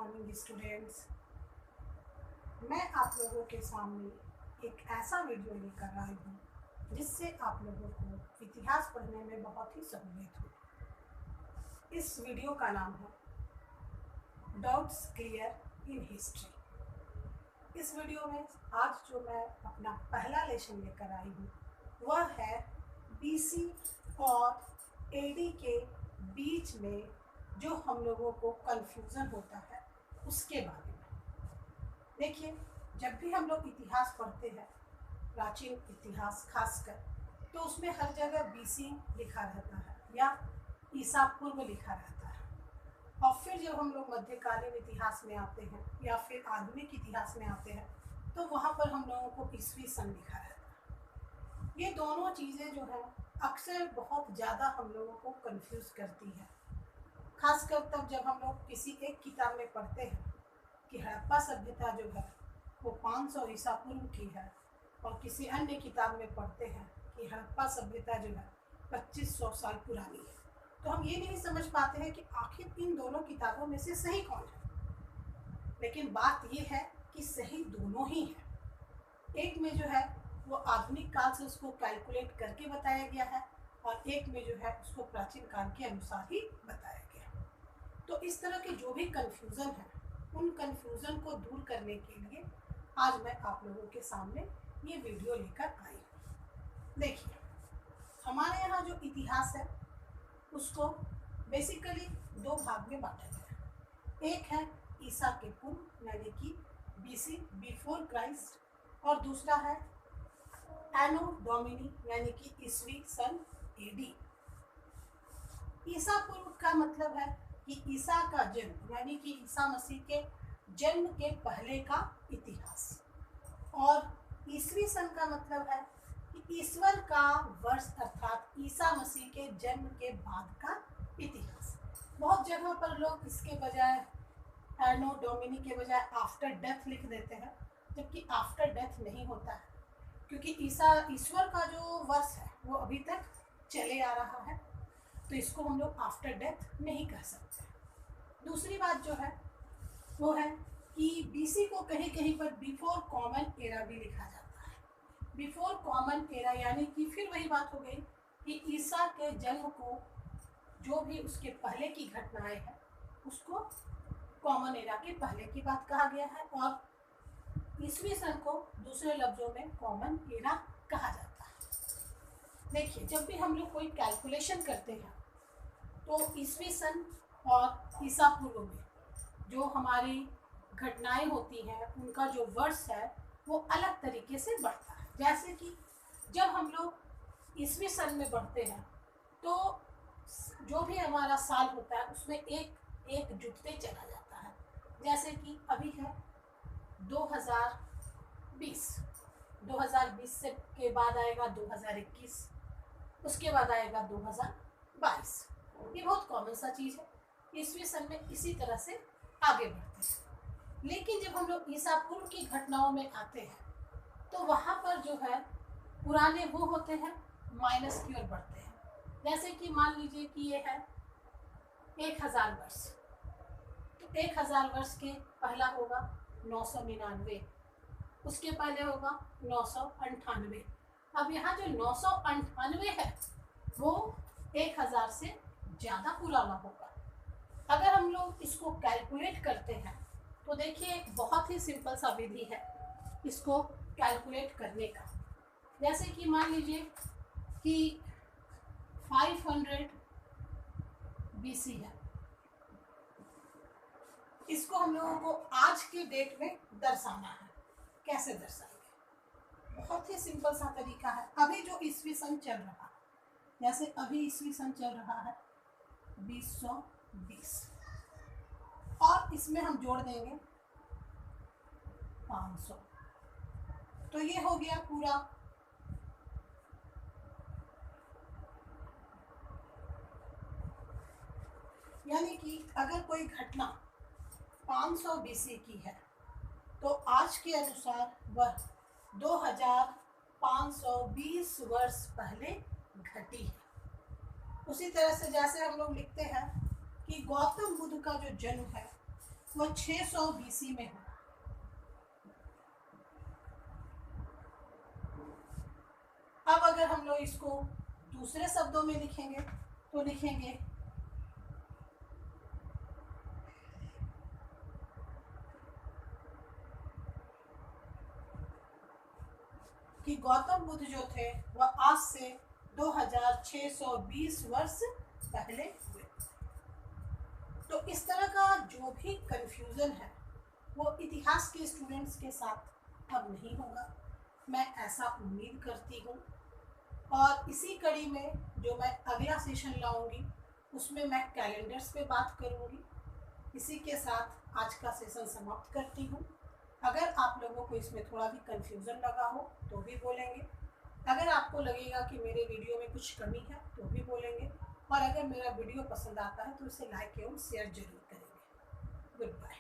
Morning students. मैं आप लोगों के सामने एक ऐसा वीडियो लेकर आई हूँ जिससे आप लोगों को इतिहास पढ़ने में बहुत ही सहूलियत हो। इस वीडियो का नाम है डाउट्स क्लियर इन हिस्ट्री। इस वीडियो में आज जो मैं अपना पहला लेसन लेकर आई हूँ वह है बीसी और एडी के बीच में जो हम लोगों को कंफ्यूजन होता है उसके बारे में। देखिए, जब भी हम लोग इतिहास पढ़ते हैं, प्राचीन इतिहास खासकर, तो उसमें हर जगह बीसी लिखा रहता है या ईसा पूर्व लिखा रहता है। और फिर जब हम लोग मध्यकालीन इतिहास में आते हैं या फिर आधुनिक इतिहास में आते हैं तो वहाँ पर हम लोगों को ईस्वी सन लिखा रहता है। ये दोनों चीज़ें जो है अक्सर बहुत ज़्यादा हम लोगों को कंफ्यूज करती है, खासकर तब जब हम लोग किसी एक किताब में पढ़ते हैं कि हड़प्पा सभ्यता जो है वो 500 ईसा पूर्व की है और किसी अन्य किताब में पढ़ते हैं कि हड़प्पा सभ्यता जो है 2500 साल पुरानी है, तो हम ये नहीं समझ पाते हैं कि आखिर इन दोनों किताबों में से सही कौन है। लेकिन बात ये है कि सही दोनों ही है। एक में जो है वो आधुनिक काल से उसको कैलकुलेट करके बताया गया है और एक में जो है उसको प्राचीन काल के अनुसार ही बताया गया है। तो इस तरह के जो भी कन्फ्यूज़न है उन कन्फ्यूज़न को दूर करने के लिए आज मैं आप लोगों के सामने ये वीडियो लेकर आई हूँ। देखिए, हमारे यहाँ जो इतिहास है उसको बेसिकली दो भाग में बांटा गया है। एक है ईसा के पूर्व यानी कि बीसी बिफोर क्राइस्ट, और दूसरा है एनो डोमिनी यानी कि ईस्वी सन एडी। ईसा पूर्व का मतलब है कि ईसा का जन्म यानी कि ईसा मसीह के जन्म के पहले का इतिहास, और ईस्वी सन का मतलब है कि ईश्वर का वर्ष अर्थात ईसा मसीह के जन्म के बाद का इतिहास। बहुत जगह पर लोग इसके बजाय एनो डोमिनी के बजाय आफ्टर डेथ लिख देते हैं, जबकि आफ्टर डेथ नहीं होता है, क्योंकि ईश्वर का जो वर्ष है वो अभी तक चले आ रहा है, तो इसको हम लोग आफ्टर डेथ नहीं कह सकते। दूसरी बात जो है वो है कि बीसी को कहीं कहीं पर बिफोर कॉमन एरा भी लिखा जाता है। बिफोर कॉमन एरा यानी कि फिर वही बात हो गई कि ईसा के जन्म को जो भी उसके पहले की घटनाएं हैं उसको कॉमन एरा के पहले की बात कहा गया है, और ईस्वी सन को दूसरे लफ्जों में कॉमन एरा कहा जाता है। देखिए, जब भी हम लोग कोई कैलकुलेशन करते हैं तो ईस्वी सन और ईसा पूर्व में जो हमारी घटनाएं होती हैं उनका जो वर्ष है वो अलग तरीके से बढ़ता है। जैसे कि जब हम लोग ईस्वी सन में बढ़ते हैं तो जो भी हमारा साल होता है उसमें एक जुटते चला जाता है। जैसे कि अभी है 2020 से के बाद आएगा 2021, उसके बाद आएगा 2022। ये बहुत कॉमन सा चीज़ है। ईस्वी सन में इसी तरह से आगे बढ़ते हैं। लेकिन जब हम लोग ईसा पूर्व की घटनाओं में आते हैं तो वहाँ पर जो है पुराने वो होते हैं माइनस की ओर बढ़ते हैं। जैसे कि मान लीजिए कि ये है 1000 वर्ष, तो 1000 वर्ष के पहला होगा 999, उसके पहले होगा 998। अब यहाँ जो 998 है वो 1000 से ज़्यादा पुराना होगा। अगर हम लोग इसको कैलकुलेट करते हैं तो देखिए एक बहुत ही सिंपल सा विधि है इसको कैलकुलेट करने का। जैसे कि मान लीजिए कि 500 बीसी है, इसको हम लोगों को आज के डेट में दर्शाना है। कैसे दर्शाएंगे? बहुत ही सिंपल सा तरीका है। अभी जो ईस्वी सन चल रहा है, जैसे अभी ईस्वी सन चल रहा है 2020, और इसमें हम जोड़ देंगे 500, तो ये हो गया पूरा। यानी कि अगर कोई घटना 500 बीसी की है तो आज के अनुसार वह 2520 वर्ष पहले घटी है। उसी तरह से जैसे हम लोग लिखते हैं कि गौतम बुद्ध का जो जन्म है वो 600 BC में हुआ। अब अगर हम लोग इसको दूसरे शब्दों में लिखेंगे तो लिखेंगे कि गौतम बुद्ध जो थे वह आज से 2620 वर्ष पहले हुए। तो इस तरह का जो भी कंफ्यूजन है वो इतिहास के स्टूडेंट्स के साथ अब नहीं होगा, मैं ऐसा उम्मीद करती हूँ। और इसी कड़ी में जो मैं अगला सेशन लाऊंगी उसमें मैं कैलेंडर्स पे बात करूँगी। इसी के साथ आज का सेशन समाप्त करती हूँ। अगर आप लोगों को इसमें थोड़ा भी कंफ्यूजन लगा हो तो भी बोलेंगे, अगर आपको लगेगा कि मेरे वीडियो में कुछ कमी है तो भी बोलेंगे, और अगर मेरा वीडियो पसंद आता है तो इसे लाइक एवं शेयर जरूर करेंगे। Good bye.